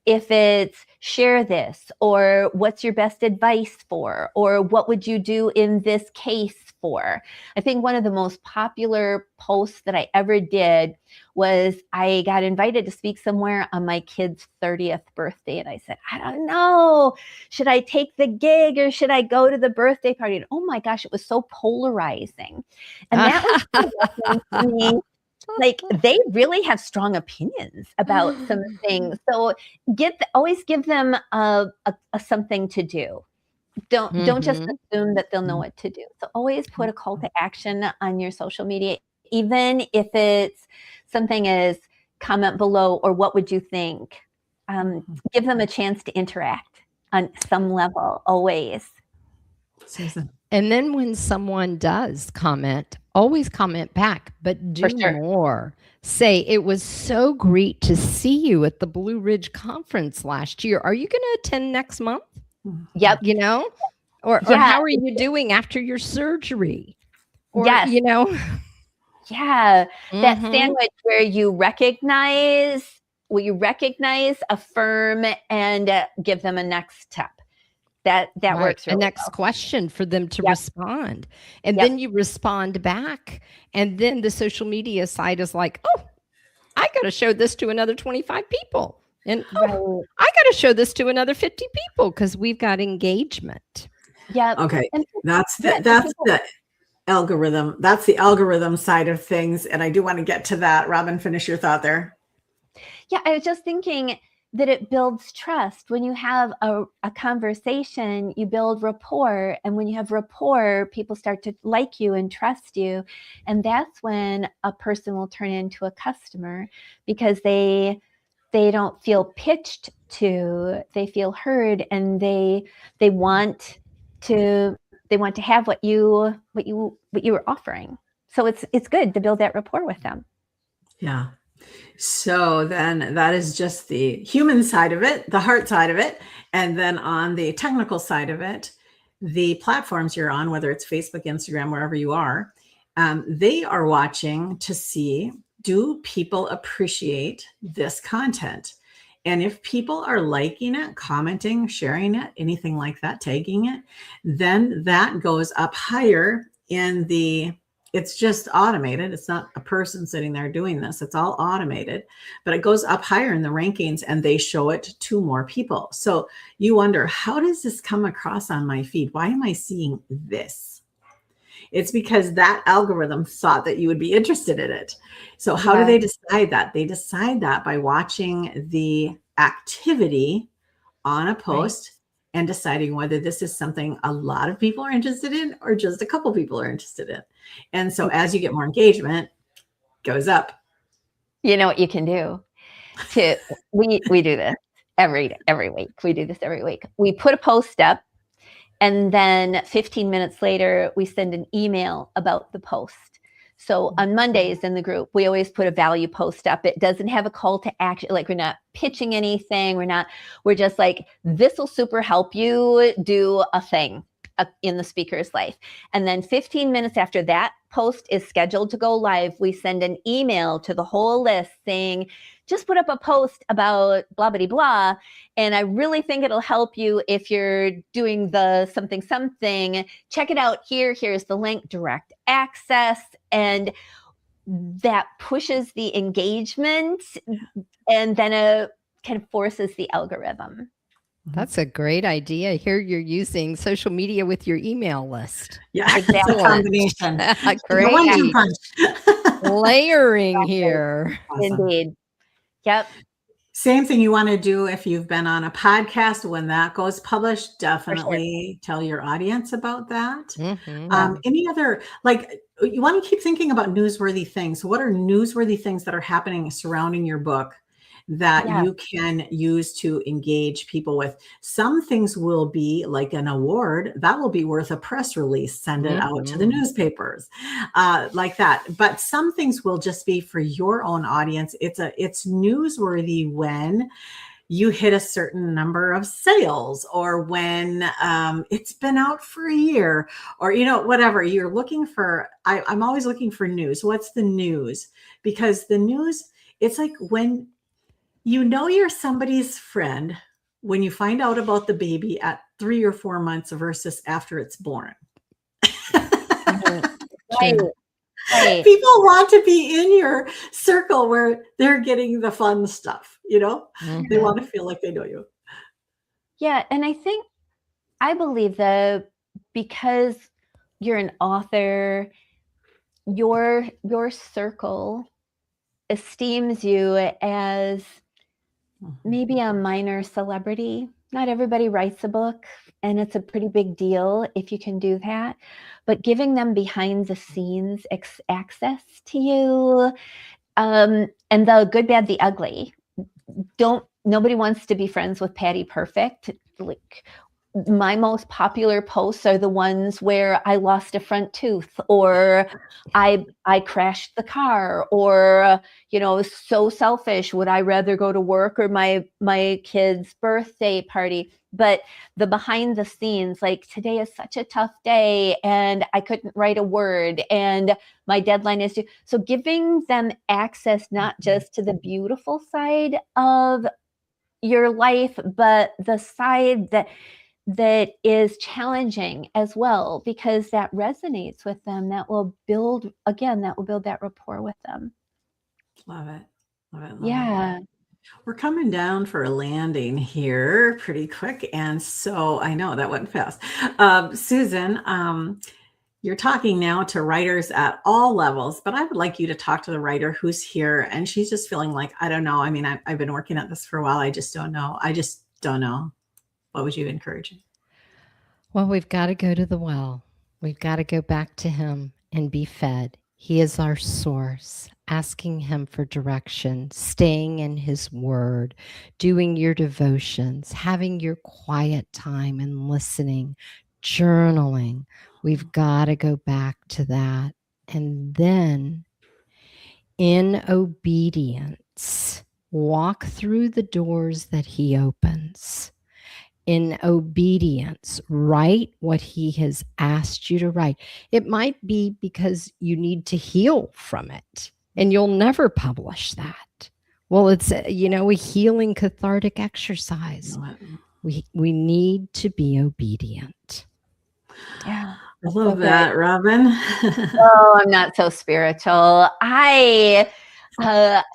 S2: If it's share this, or what's your best advice for, or what would you do in this case for? I think one of the most popular posts that I ever did was I got invited to speak somewhere on my kid's 30th birthday. And I said, I don't know, should I take the gig or should I go to the birthday party? And oh my gosh, it was so polarizing. And that was for me. Like they really have strong opinions about some things. So always give them a something to do. Don't just assume that they'll know what to do. So always put a call to action on your social media, even if it's something as comment below or what would you think. Give them a chance to interact on some level always.
S1: Susan.
S3: And then when someone does comment, always comment back, but do more. Say, it was so great to see you at the Blue Ridge Conference last year. Are you going to attend next month?
S2: Yep.
S3: Or how are you doing after your surgery? Or, Yeah.
S2: That sandwich where you recognize, affirm, and give them a next step. That works really
S3: well. A next question for them to respond. And then you respond back. And then the social media side is like, oh, I got to show this to another 25 people. And I got to show this to another 50 people because we've got engagement.
S2: Yeah.
S1: Okay. That's the algorithm. That's the algorithm side of things. And I do want to get to that. Robyn, finish your thought there.
S2: Yeah. I was just thinking that it builds trust. When you have a conversation, you build rapport. And when you have rapport, people start to like you and trust you. And that's when a person will turn into a customer because they don't feel pitched to, they feel heard, and they want to have what you were offering. So it's good to build that rapport with them.
S1: Yeah. So then that is just the human side of it, the heart side of it. And then on the technical side of it, the platforms you're on, whether it's Facebook, Instagram, wherever you are, they are watching to see, do people appreciate this content? And if people are liking it, commenting, sharing it, anything like that, tagging it, then that goes up higher in the It's just automated. It's not a person sitting there doing this. It's all automated, but it goes up higher in the rankings and they show it to more people. So you wonder, how does this come across on my feed? Why am I seeing this? It's because that algorithm thought that you would be interested in it. So how do they decide that? They decide that by watching the activity on a post and deciding whether this is something a lot of people are interested in or just a couple people are interested in. And so as you get more engagement, goes up.
S2: You know what you can do? We do this every week. We do this every week. We put a post up, and then 15 minutes later, we send an email about the post. So on Mondays in the group, we always put a value post up. It doesn't have a call to action. Like, we're not pitching anything. We're just like, this will super help you do a thing in the speaker's life. And then 15 minutes after that post is scheduled to go live, we send an email to the whole list saying, just put up a post about blah, blah, blah. And I really think it'll help you if you're doing the something. Check it out here. Here's the link, direct access. And that pushes the engagement, and then it kind of forces the algorithm.
S3: That's a great idea. Here you're using social media with your email list.
S1: Yeah, exactly. It's a combination.
S3: Great. Layering here.
S2: Awesome. Indeed. Yep.
S1: Same thing you want to do if you've been on a podcast. When that goes published, definitely tell your audience about that. Mm-hmm. Any other, like, you want to keep thinking about newsworthy things. What are newsworthy things that are happening surrounding your book that you can use to engage people with? Some things will be like an award that will be worth a press release, send it out to the newspapers, like that. But some things will just be for your own audience. It's newsworthy when you hit a certain number of sales, or when it's been out for a year, or, whatever you're looking for. I'm always looking for news. What's the news? Because the news, it's like when you're somebody's friend when you find out about the baby at 3 or 4 months versus after it's born.
S2: Right.
S1: People want to be in your circle where they're getting the fun stuff, They want to feel like they know you.
S2: Yeah. And I believe that because you're an author, your circle esteems you as maybe a minor celebrity. Not everybody writes a book, and it's a pretty big deal if you can do that. But giving them behind the scenes access to you, and the good, bad, the ugly. Nobody wants to be friends with Patty Perfect. Like, my most popular posts are the ones where I lost a front tooth, or I crashed the car, or, so selfish. Would I rather go to work or my kid's birthday party? But the behind the scenes, like, today is such a tough day and I couldn't write a word and my deadline is due. So giving them access, not just to the beautiful side of your life, but the side that is challenging as well, because that resonates with them. That will build that rapport with them.
S1: Love it.
S2: Yeah.
S1: We're coming down for a landing here pretty quick. And so I know that went fast. Susan, you're talking now to writers at all levels, but I would like you to talk to the writer who's here and she's just feeling like, I don't know. I mean, I've been working at this for a while. I just don't know. What would you encourage?
S3: Well, we've got to go to the well. We've got to go back to him and be fed. He is our source. Asking him for direction, staying in his word, doing your devotions, having your quiet time and listening, journaling. We've got to go back to that. And then in obedience, walk through the doors that he opens. In obedience, write what he has asked you to write. It might be because you need to heal from it, and you'll never publish that. Well, it's, a healing cathartic exercise. We need to be obedient.
S2: Yeah.
S1: I love
S2: Okay.
S1: that, Robyn.
S2: Oh, I'm not so spiritual. I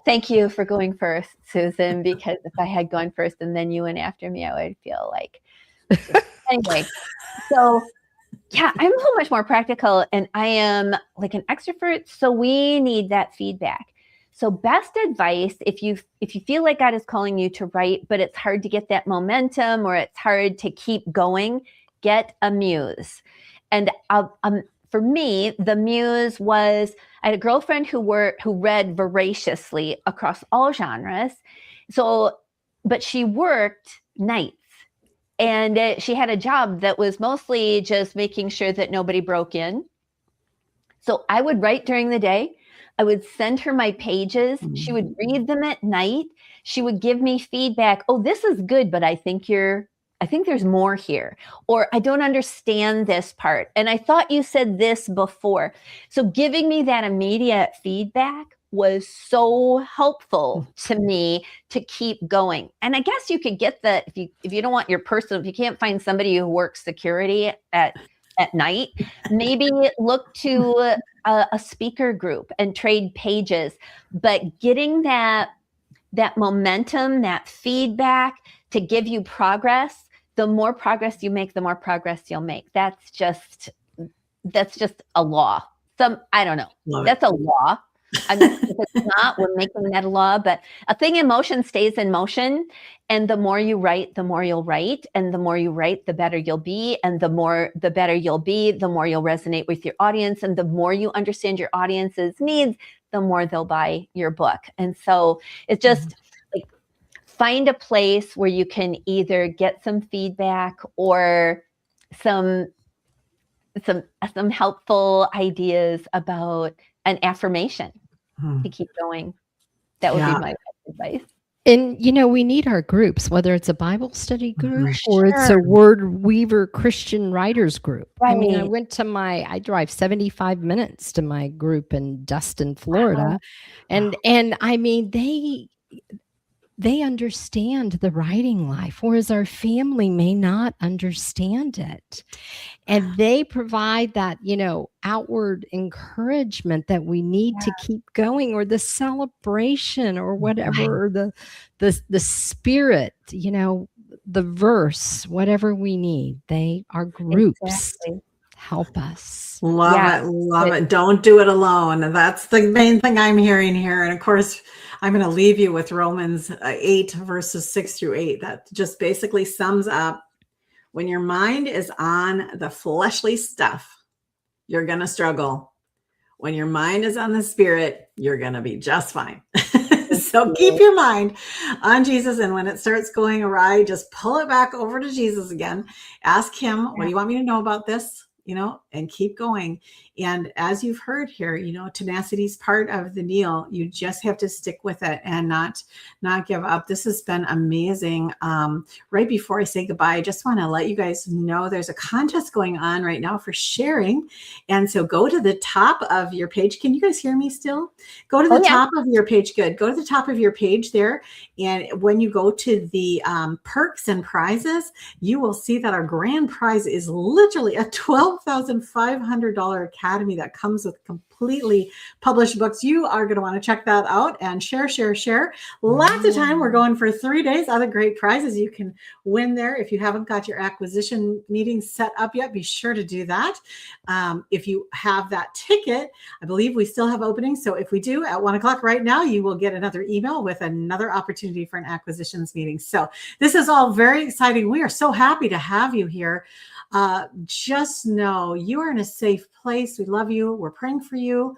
S2: thank you for going first, Susan, because if I had gone first and then you went after me, I would feel like anyway. So yeah, I'm so much more practical and I am like an extrovert. So we need that feedback. So best advice, if you feel like God is calling you to write, but it's hard to get that momentum or it's hard to keep going, get a muse. And for me, the muse was I had a girlfriend who read voraciously across all genres. So, but she worked nights. And she had a job that was mostly just making sure that nobody broke in. So I would write during the day. I would send her my pages. She would read them at night. She would give me feedback. Oh, this is good, but I think there's more here. Or I don't understand this part. And I thought you said this before. So giving me that immediate feedback was so helpful to me to keep going. And I guess you could get that if you don't want your personal, if you can't find somebody who works security at night, maybe look to a speaker group and trade pages. But getting that momentum, that feedback to give you progress, the more progress you make, the more progress you'll make. That's just a law. I don't know. That's a law. I'm not, if it's not, we're making that a law, but a thing in motion stays in motion. And the more you write, the more you'll write. And the more you write, the better you'll be. And the better you'll be, the more you'll resonate with your audience. And the more you understand your audience's needs, the more they'll buy your book. And so it's just like find a place where you can either get some feedback or some helpful ideas about an affirmation to keep going. That would be my advice.
S3: And, we need our groups, whether it's a Bible study group or it's a Word Weaver Christian Writers group. Right. I mean, I drive 75 minutes to my group in Destin, Florida. Wow. And I mean, they understand the writing life, whereas our family may not understand it. And they provide that, outward encouragement that we need to keep going, or the celebration or whatever, or the spirit, the verse, whatever we need. Our groups help us.
S1: Love it. Don't do it alone. That's the main thing I'm hearing here. And of course, I'm going to leave you with Romans 8 verses 6-8. That just basically sums up when your mind is on the fleshly stuff, you're going to struggle. When your mind is on the spirit, you're going to be just fine. So keep your mind on Jesus. And when it starts going awry, just pull it back over to Jesus again. Ask him, what do you want me to know about this? And keep going. And as you've heard here, tenacity is part of the deal. You just have to stick with it and not give up. This has been amazing. Right before I say goodbye, I just want to let you guys know there's a contest going on right now for sharing. And so go to the top of your page. Can you guys hear me still? Go to the top of your page. Good. Go to the top of your page there. And when you go to the perks and prizes, you will see that our grand prize is literally a $12,500 academy that comes with completely published books. You are going to want to check that out and share. Lots of time. We're going for 3 days. Other great prizes you can win there. If you haven't got your acquisition meeting set up yet, be sure to do that. If you have that ticket, I believe we still have openings. So if we do at 1:00 right now, you will get another email with another opportunity for an acquisitions meeting. So this is all very exciting. We are so happy to have you here. Just know you are in a safe place. We love you. We're praying for you.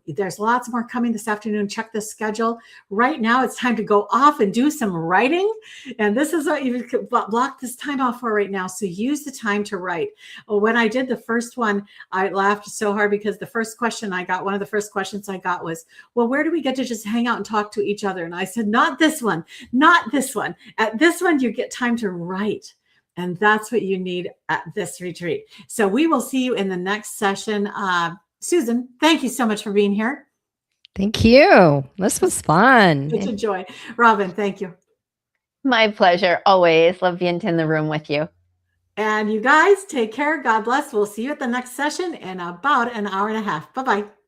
S1: There's lots more coming this afternoon. Check the schedule. Right now, it's time to go off and do some writing. And this is what you block this time off for right now. So use the time to write. When I did the first one, I laughed so hard because one of the first questions I got was, well, where do we get to just hang out and talk to each other? And I said, not this one, not this one. At this one, you get time to write. And that's what you need at this retreat. So we will see you in the next session. Susan, thank you so much for being here.
S3: Thank you. This was fun.
S1: Such a joy. Robyn, thank you.
S2: My pleasure. Always love being in the room with you.
S1: And you guys take care. God bless. We'll see you at the next session in about an hour and a half. Bye-bye.